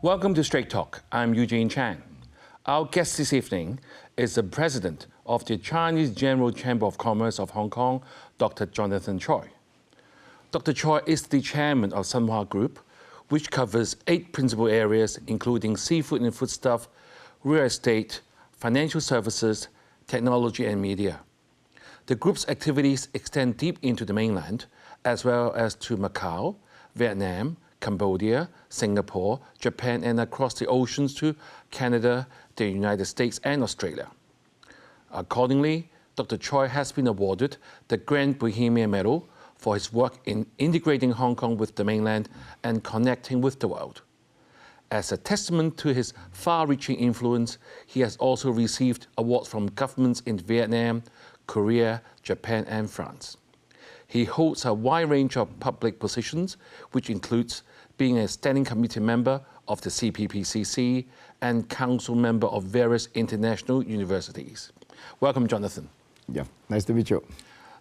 Welcome to Straight Talk. I'm Eugene Chan. Our guest this evening is the president of the Chinese General Chamber of Commerce of Hong Kong, Dr. Jonathan Choi. Dr. Choi is the chairman of Sunhua Group, which covers 8 principal areas, including seafood and foodstuff, real estate, financial services, technology, and media. The group's activities extend deep into the mainland, as well as to Macau, Vietnam, Cambodia, Singapore, Japan, and across the oceans to Canada, the United States, and Australia. Accordingly, Dr. Choi has been awarded the Grand Bohemian Medal for his work in integrating Hong Kong with the mainland and connecting with the world. As a testament to his far-reaching influence, he has also received awards from governments in Vietnam, Korea, Japan, and France. He holds a wide range of public positions, which includes being a standing committee member of the CPPCC and council member of various international universities. Welcome, Jonathan. Yeah, nice to meet you.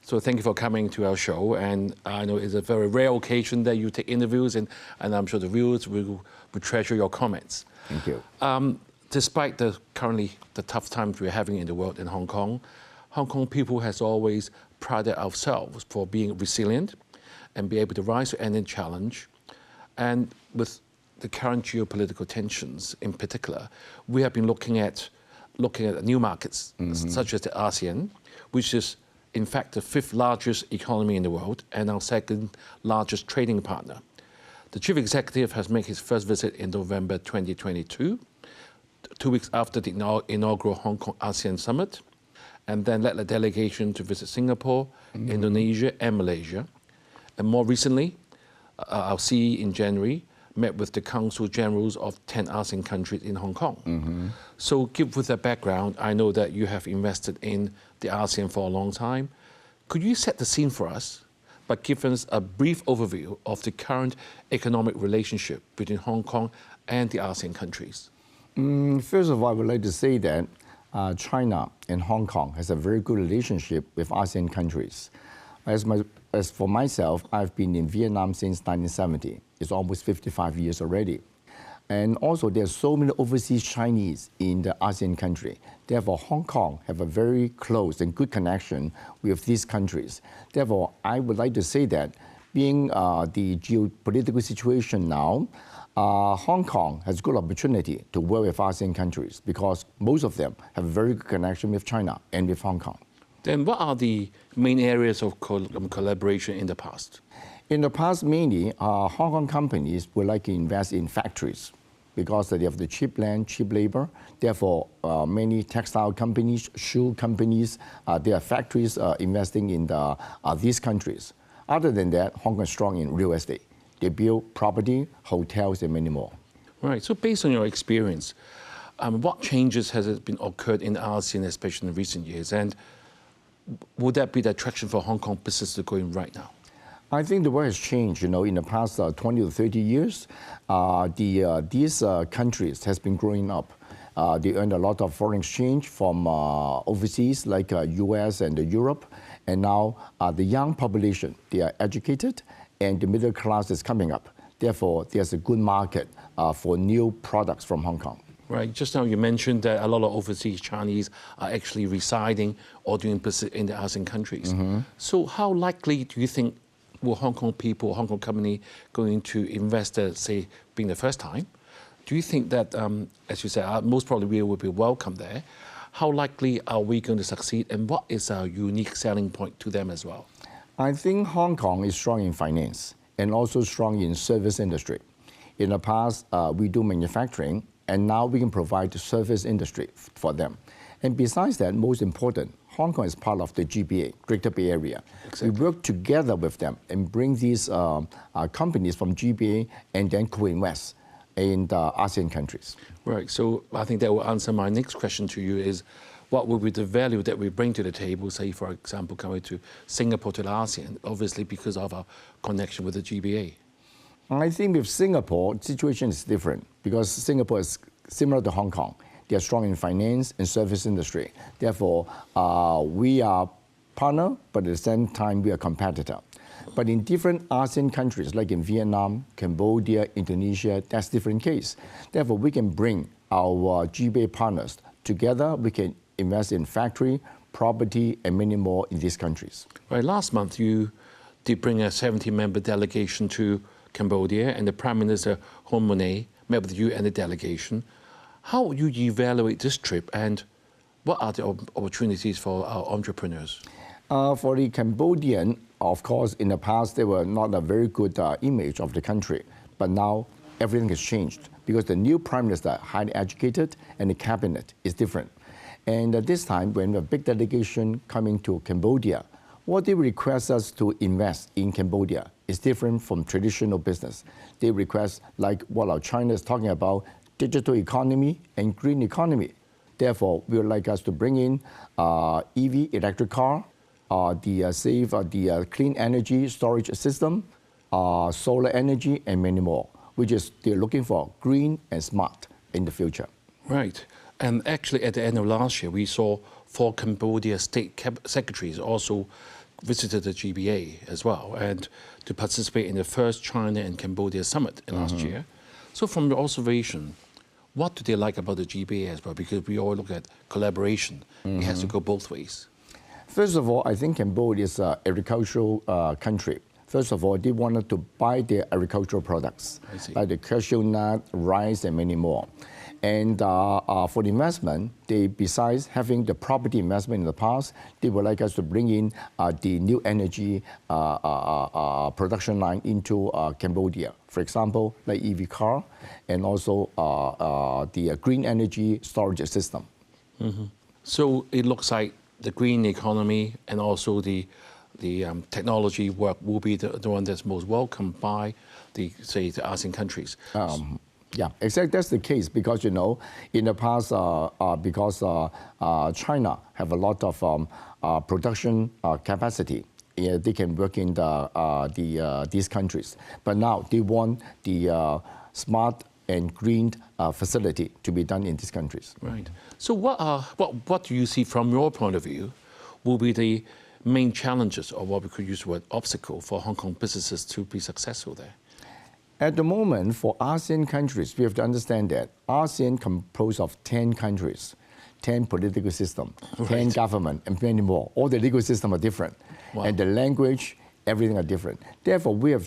So thank you for coming to our show. And I know it's a very rare occasion that you take interviews, and I'm sure the viewers will treasure your comments. Thank you. Despite currently the tough times we're having in the world in Hong Kong people has always prided ourselves for being resilient and be able to rise to any challenge. And with the current geopolitical tensions in particular, we have been looking at new markets, such as the ASEAN, which is in fact the 5th largest economy in the world and our 2nd largest trading partner. The chief executive has made his first visit in November 2022, 2 weeks after the inaugural Hong Kong ASEAN Summit, and then led a delegation to visit Singapore, Indonesia, and Malaysia. And more recently, our CE in January met with the Council Generals of 10 ASEAN countries in Hong Kong. So with that background, I know that you have invested in the ASEAN for a long time. Could you set the scene for us by giving us a brief overview of the current economic relationship between Hong Kong and the ASEAN countries? First of all, I would like to say that China and Hong Kong has a very good relationship with ASEAN countries. As for myself, I've been in Vietnam since 1970. It's almost 55 years already. And also, there's so many overseas Chinese in the ASEAN country. Therefore, Hong Kong have a very close and good connection with these countries. Therefore, I would like to say that being the geopolitical situation now, Hong Kong has good opportunity to work with ASEAN countries because most of them have a very good connection with China and with Hong Kong. Then what are the main areas of collaboration in the past? In the past, mainly, Hong Kong companies would like to invest in factories because they have the cheap land, cheap labor. Therefore, many textile companies, shoe companies, their factories investing in these countries. Other than that, Hong Kong is strong in real estate. They build property, hotels, and many more. Right. So based on your experience, what changes has been occurred in ASEAN, especially in recent years? And would that be the attraction for Hong Kong business to go in right now? I think the world has changed. In the past 20 to 30 years, these countries has been growing up. They earned a lot of foreign exchange from overseas, like US and Europe. And now the young population, they are educated, and the middle class is coming up. Therefore, there's a good market for new products from Hong Kong. Right. Just now you mentioned that a lot of overseas Chinese are actually residing or doing business in the ASEAN countries. So how likely do you think will Hong Kong people, Hong Kong company going to invest, say, being the first time? Do you think that, as you said, most probably we will be welcome there? How likely are we going to succeed, and what is our unique selling point to them as well? I think Hong Kong is strong in finance and also strong in service industry. In the past, we do manufacturing, and now we can provide the service industry for them. And besides that, most important, Hong Kong is part of the GBA, Greater Bay Area. Exactly. We work together with them and bring these companies from GBA and then co-invest in the ASEAN countries. Right, so I think that will answer my next question to you is, what will be the value that we bring to the table, say, for example, coming to Singapore to the ASEAN, obviously because of our connection with the GBA? I think with Singapore, the situation is different because Singapore is similar to Hong Kong. They are strong in finance and service industry. Therefore, we are partner, but at the same time, we are competitor. But in different ASEAN countries, like in Vietnam, Cambodia, Indonesia, that's different case. Therefore, we can bring our GBA partners together. We can invest in factory, property, and many more in these countries. Right. Last month, you did bring a 70-member delegation to Cambodia, and the Prime Minister Hun Manet met with you and the delegation. How would you evaluate this trip, and what are the opportunities for our entrepreneurs? For the Cambodian, of course, in the past, they were not a very good image of the country. But now, everything has changed because the new Prime Minister, highly educated, and the cabinet is different. And at this time, when a big delegation coming to Cambodia, what they request us to invest in Cambodia is different from traditional business. They request, like what our China is talking about, digital economy and green economy. Therefore, we would like us to bring in EV, electric car, the clean energy storage system, solar energy, and many more, which is they're looking for green and smart in the future. Right. And actually, at the end of last year, we saw 4 Cambodia state secretaries also visited the GBA as well, and to participate in the first China and Cambodia summit last year. So from your observation, what do they like about the GBA as well? Because we all look at collaboration. It has to go both ways. First of all, I think Cambodia is an agricultural country. First of all, they wanted to buy their agricultural products, like the cashew nut, rice, and many more. And for the investment, they, besides having the property investment in the past, they would like us to bring in the new energy production line into Cambodia. For example, like EV car, and also the green energy storage system. So it looks like the green economy and also the technology work will be the one that's most welcomed by the ASEAN countries. Yeah, exactly. That's the case because, you know, in the past, because China have a lot of production capacity, they can work in these countries. But now they want the smart and green facility to be done in these countries. Right. So what do you see from your point of view will be the main challenges, or what we could use the word obstacle, for Hong Kong businesses to be successful there? At the moment, for ASEAN countries, we have to understand that ASEAN composed of 10 countries, 10 political systems, 10 government, and many more. All the legal systems are different. Wow. And the language, everything are different. Therefore, we have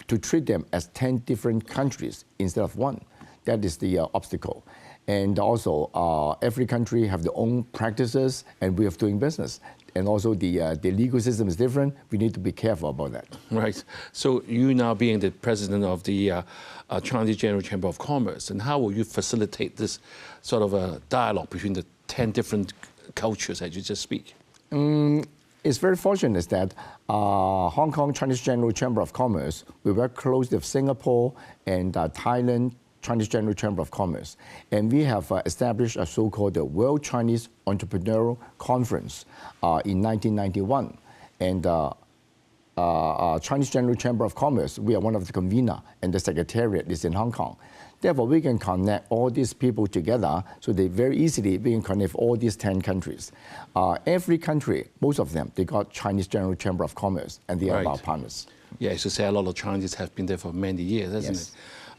to treat them as 10 different countries instead of one. That is the obstacle. And also, every country have their own practices and way of doing business. And also the legal system is different. We need to be careful about that. Right. So you now being the president of the Chinese General Chamber of Commerce, and how will you facilitate this sort of a dialogue between the 10 different cultures as you just speak? It's very fortunate that Hong Kong Chinese General Chamber of Commerce, we work closely with Singapore and Thailand Chinese General Chamber of Commerce. And we have established a so-called World Chinese Entrepreneurial Conference in 1991. And Chinese General Chamber of Commerce, we are one of the convener, and the secretariat is in Hong Kong. Therefore, we can connect all these people together, so they very easily we can connect all these 10 countries. Every country, most of them, they got Chinese General Chamber of Commerce, and they are our partners. Yeah, as you say, a lot of Chinese have been there for many years, hasn't it?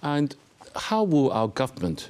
And how will our government,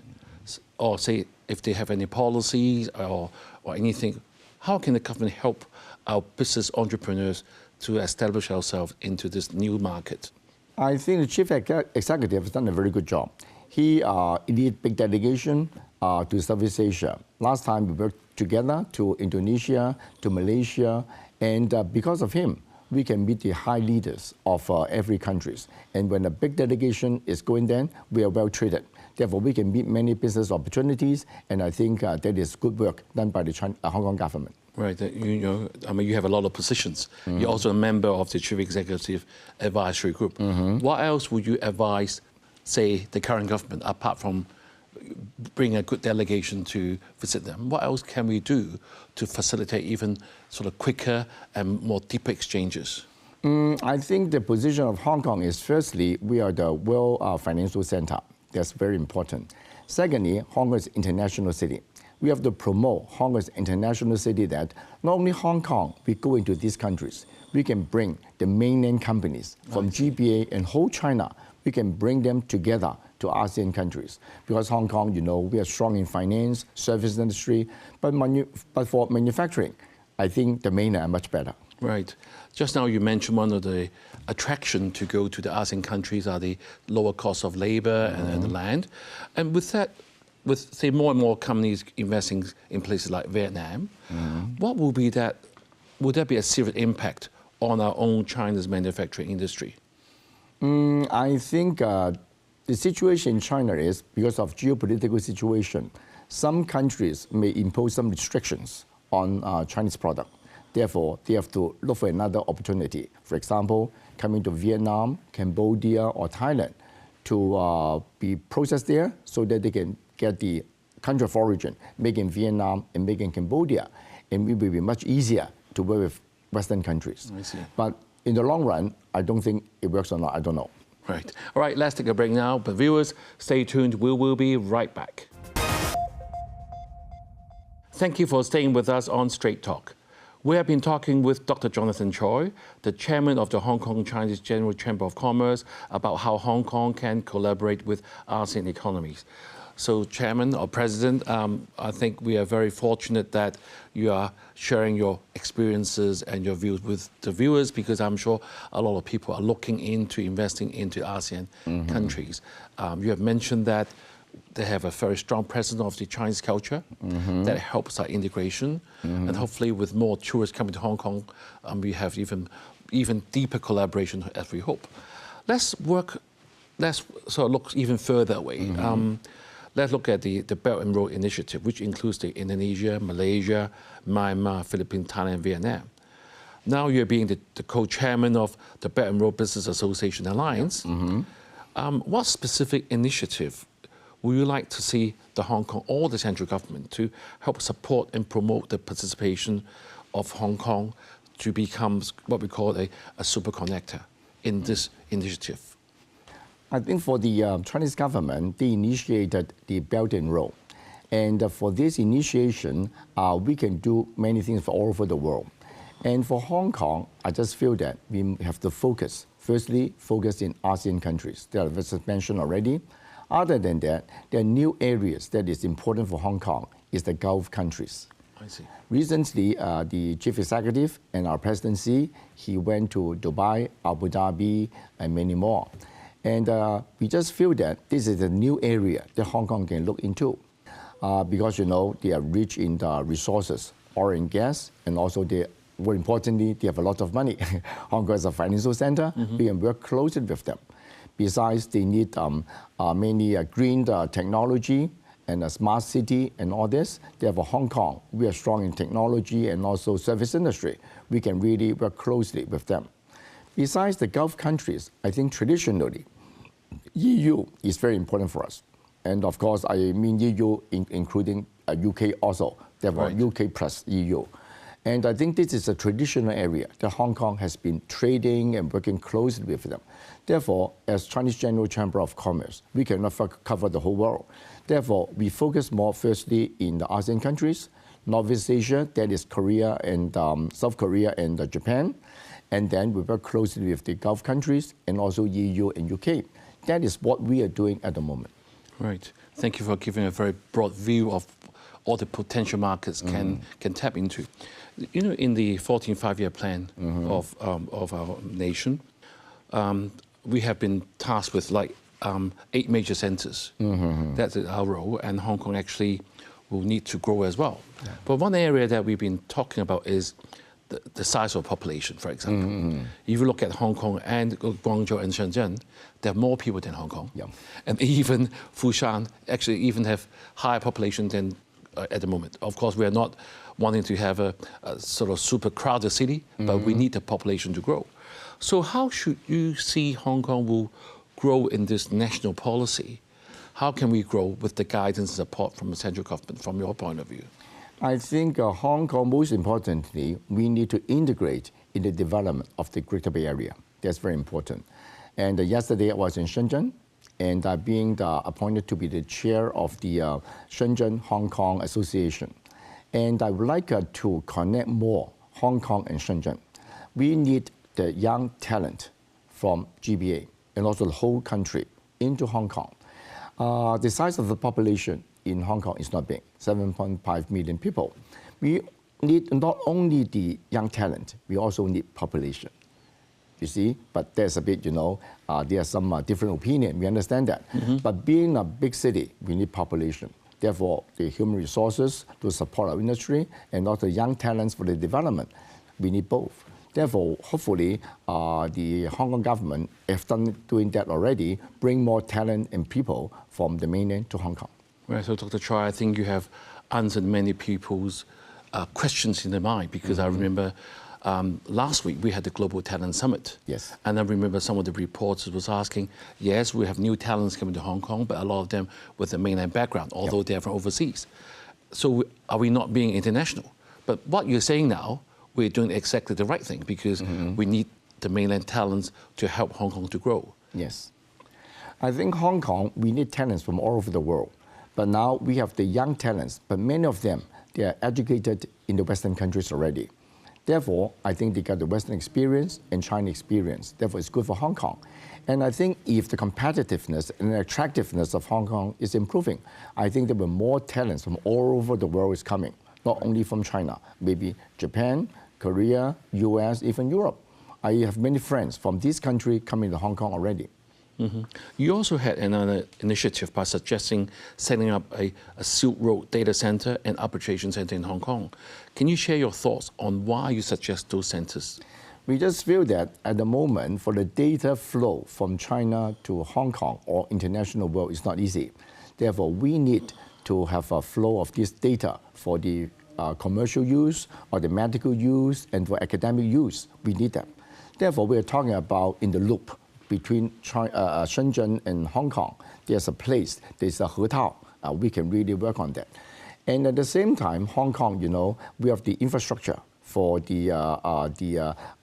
or say if they have any policies or anything, how can the government help our business entrepreneurs to establish ourselves into this new market? I think the chief executive has done a very good job. He led big delegation to Southeast Asia. Last time we worked together to Indonesia, to Malaysia, and because of him, we can meet the high leaders of every country. And when a big delegation is going there, we are well treated. Therefore, we can meet many business opportunities, and I think that is good work done by the Hong Kong government. Right. You know, I mean, you have a lot of positions. You're also a member of the Chief Executive Advisory Group. What else would you advise, say, the current government, apart from bring a good delegation to visit them? What else can we do to facilitate even sort of quicker and more deeper exchanges? I think the position of Hong Kong is, firstly, we are the world financial center. That's very important. Secondly, Hong Kong is an international city. We have to promote Hong Kong as an international city that not only Hong Kong, we go into these countries, we can bring the mainland companies from GBA and whole China, we can bring them together to ASEAN countries. Because Hong Kong, we are strong in finance, service industry, but for manufacturing, I think the mainland are much better. Right. Just now you mentioned one of the attraction to go to the ASEAN countries are the lower cost of labor and the land. And with that, with say more and more companies investing in places like Vietnam, what will be that? Would that be a serious impact on our own China's manufacturing industry? I think the situation in China is because of geopolitical situation. Some countries may impose some restrictions on Chinese product. Therefore, they have to look for another opportunity. For example, coming to Vietnam, Cambodia, or Thailand to be processed there so that they can get the country of origin, made in Vietnam and made in Cambodia. And it will be much easier to work with Western countries. I see. But in the long run, I don't think it works or not. I don't know. Right. All right, let's take a break now. But viewers, stay tuned. We will be right back. Thank you for staying with us on Straight Talk. We have been talking with Dr. Jonathan Choi, the chairman of the Hong Kong Chinese General Chamber of Commerce, about how Hong Kong can collaborate with ASEAN economies. So, Chairman or President, I think we are very fortunate that you are sharing your experiences and your views with the viewers, because I'm sure a lot of people are looking into investing into ASEAN countries. You have mentioned that they have a very strong presence of the Chinese culture that helps our integration, and hopefully with more tourists coming to Hong Kong, we have even deeper collaboration as we hope. Let's sort of look even further away. Let's look at the Belt and Road Initiative, which includes the Indonesia, Malaysia, Myanmar, Philippines, Thailand, and Vietnam. Now you're being the co-chairman of the Belt and Road Business Association Alliance. What specific initiative would you like to see the Hong Kong or the central government to help support and promote the participation of Hong Kong to become what we call a super connector in this initiative? I think for the Chinese government, they initiated the Belt and Road. And for this initiation, we can do many things for all over the world. And for Hong Kong, I just feel that we have to focus. Firstly, focus in ASEAN countries. They are mentioned already. Other than that, there are new areas that is important for Hong Kong is the Gulf countries. I see. Recently, the chief executive and our presidency, he went to Dubai, Abu Dhabi, and many more. And we just feel that this is a new area that Hong Kong can look into because, they are rich in the resources, oil and gas, and also more importantly, they have a lot of money. Hong Kong is a financial center. We can work closely with them. Besides, they need many green technology and a smart city and all this. They have a Hong Kong. We are strong in technology and also service industry. We can really work closely with them. Besides the Gulf countries, I think traditionally, EU is very important for us. And of course, I mean EU including UK also. They have UK plus EU. And I think this is a traditional area that Hong Kong has been trading and working closely with them. Therefore, as Chinese General Chamber of Commerce, we cannot cover the whole world. Therefore, we focus more firstly in the ASEAN countries, Northeast Asia, that is Korea and South Korea and Japan. And then we work closely with the Gulf countries and also EU and UK. That is what we are doing at the moment. Right. Thank you for giving a very broad view of all the potential markets can tap into. In the 14th five-year plan of our nation, we have been tasked with 8 major centers. That's our role, and Hong Kong actually will need to grow as well. Yeah. But one area that we've been talking about is the size of population, for example. If you look at Hong Kong and Guangzhou and Shenzhen, there are more people than Hong Kong. Yeah. And even Fushan actually even have higher population than at the moment. Of course, we are not wanting to have a sort of super crowded city, but we need the population to grow. So how should you see Hong Kong will grow in this national policy? How can we grow with the guidance and support from the central government, from your point of view? I think Hong Kong, most importantly, we need to integrate in the development of the Greater Bay Area. That's very important. And yesterday I was in Shenzhen, and being appointed to be the chair of the Shenzhen Hong Kong Association. And I would like to connect more Hong Kong and Shenzhen. we need the young talent from GBA and also the whole country into Hong Kong. The size of the population in Hong Kong is not big, 7.5 million people. We need not only the young talent, we also need population. You see, but there's a bit, there are some different opinion, we understand that. But being a big city, we need population. Therefore, the human resources to support our industry and also young talents for the development, we need both. Therefore, hopefully, the Hong Kong government, if doing that already, bring more talent and people from the mainland to Hong Kong. Right, so Dr. Choi, I think you have answered many people's questions in their mind, because I remember last week we had the Global Talent Summit. Yes. And I remember some of the reporters was asking, yes, we have new talents coming to Hong Kong, but a lot of them with a mainland background, although they're from overseas. So are we not being international? But what you're saying now, we're doing exactly the right thing, because we need the mainland talents to help Hong Kong to grow. Yes. I think Hong Kong, we need talents from all over the world. But now we have the young talents, but many of them, they are educated in the Western countries already. Therefore, I think they got the Western experience and China experience. Therefore, it's good for Hong Kong. And I think if the competitiveness and the attractiveness of Hong Kong is improving, I think there will be more talents from all over the world is coming, not only from China, maybe Japan, Korea, US, even Europe. I have many friends from this country coming to Hong Kong already. You also had another initiative by suggesting setting up a Silk Road data center and arbitration center in Hong Kong. Can you share your thoughts on why you suggest those centers? We just feel that at the moment, for the data flow from China to Hong Kong or international world is not easy. Therefore, we need to have a flow of this data for the commercial use or the medical use and for academic use. We need that. Therefore, we are talking about in the loop between Shenzhen and Hong Kong. There's a place, there's a Hetao. We can really work on that. And at the same time, Hong Kong, we have the infrastructure for the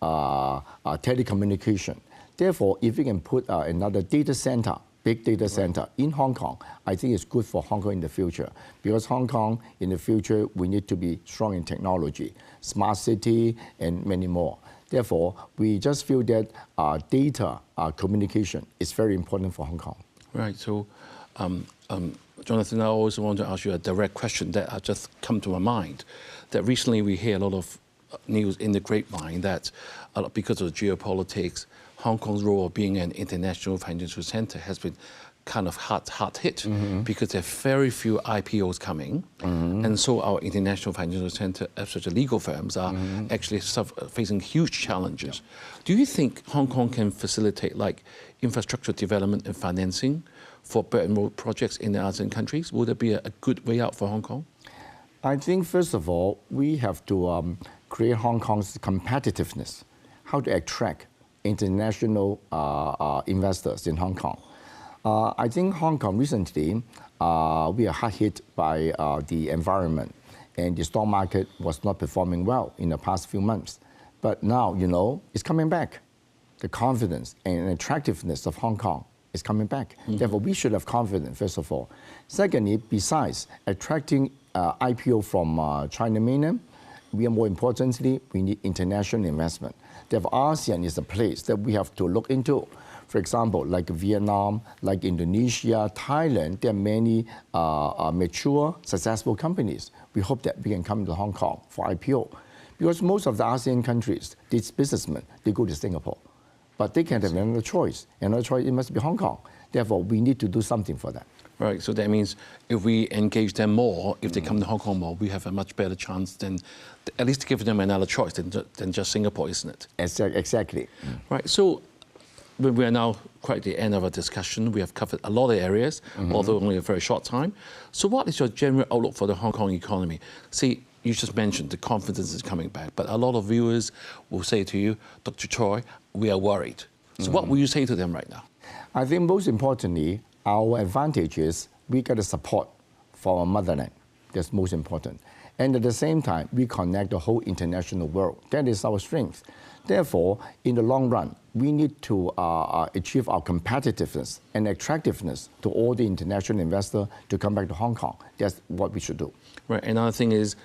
telecommunication. Therefore, if we can put another data center, big data center in Hong Kong, I think it's good for Hong Kong in the future. Because Hong Kong in the future, we need to be strong in technology, smart city, and many more. Therefore, we just feel that data communication is very important for Hong Kong. Right, so Jonathan, I also want to ask you a direct question that has just come to my mind. That recently we hear a lot of news in the grapevine that because of geopolitics, Hong Kong's role of being an international financial center has been kind of hard hit because there are very few IPOs coming, and so our international financial center, such as legal firms, are actually facing huge challenges. Do you think Hong Kong can facilitate like infrastructure development and financing for Belt and Road projects in the ASEAN countries? Would it be a good way out for Hong Kong? I think first of all, we have to create Hong Kong's competitiveness, how to attract international investors in Hong Kong. I think Hong Kong recently, we are hard hit by the environment, and the stock market was not performing well in the past few months. But now, it's coming back. The confidence and attractiveness of Hong Kong is coming back. Therefore, we should have confidence, first of all. Secondly, besides attracting IPO from China mainland, more importantly, we need international investment. Therefore, ASEAN is a place that we have to look into. For example, like Vietnam, like Indonesia, Thailand, there are many mature, successful companies. We hope that we can come to Hong Kong for IPO. Because most of the ASEAN countries, these businessmen, they go to Singapore. But they can't have another choice. Another choice, it must be Hong Kong. Therefore, we need to do something for that. Right, so that means if we engage them more, if they come to Hong Kong more, we have a much better chance than, at least to give them another choice than just Singapore, isn't it? Exactly. Right, so we are now quite at the end of our discussion. We have covered a lot of areas, although only a very short time. So what is your general outlook for the Hong Kong economy? See, you just mentioned the confidence is coming back, but a lot of viewers will say to you, Dr. Choi, we are worried. So what will you say to them right now? I think most importantly, our advantage is we get the support for our motherland. That's most important. And at the same time, we connect the whole international world. That is our strength. Therefore, in the long run, we need to achieve our competitiveness and attractiveness to all the international investors to come back to Hong Kong. That's what we should do. Right, another thing is,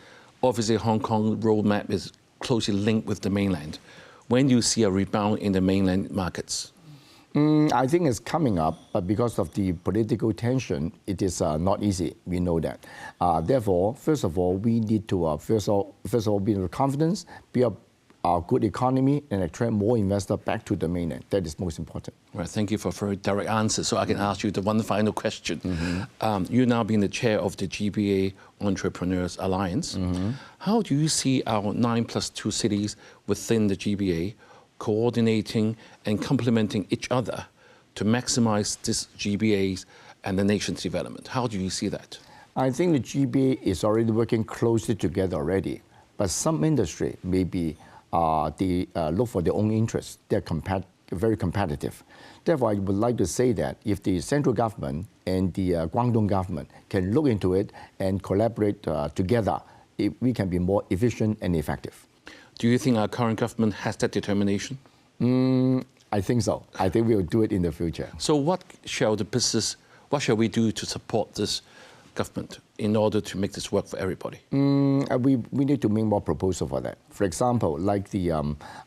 obviously Hong Kong roadmap is closely linked with the mainland. When do you see a rebound in the mainland markets? I think it's coming up, but because of the political tension, it is not easy. We know that. Therefore, first of all, we need to first of all build confidence, build a good economy, and attract more investors back to the mainland. That is most important. Right. Thank you for a very direct answer. So I can ask you the one final question. You now being the chair of the GBA Entrepreneurs Alliance. How do you see our 9+2 cities within the GBA coordinating and complementing each other to maximize this GBA's and the nation's development? How do you see that? I think the GBA is already working closely together already, but some industry maybe they look for their own interests. They're very competitive. Therefore, I would like to say that if the central government and the Guangdong government can look into it and collaborate together, we can be more efficient and effective. Do you think our current government has that determination? I think so. I think we will do it in the future. So what shall we do to support this government in order to make this work for everybody? We need to make more proposals for that. For example, like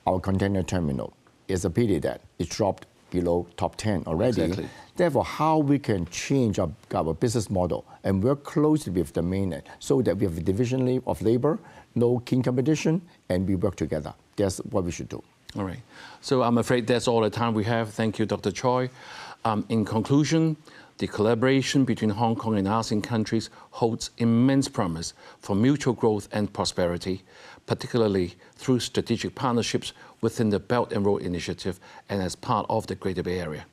our container terminal. It's a pity that it dropped below top 10 already. Exactly. Therefore, how we can change our business model and work closely with the mainland so that we have a division of labor, no keen competition, and we work together. That's what we should do. All right. So I'm afraid that's all the time we have. Thank you, Dr. Choi. In conclusion, the collaboration between Hong Kong and ASEAN countries holds immense promise for mutual growth and prosperity, particularly through strategic partnerships within the Belt and Road Initiative and as part of the Greater Bay Area.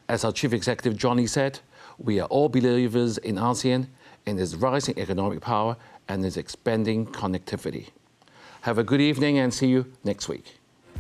As our Chief Executive Johnny said, we are all believers in ASEAN and its rising economic power and its expanding connectivity. Have a good evening and see you next week.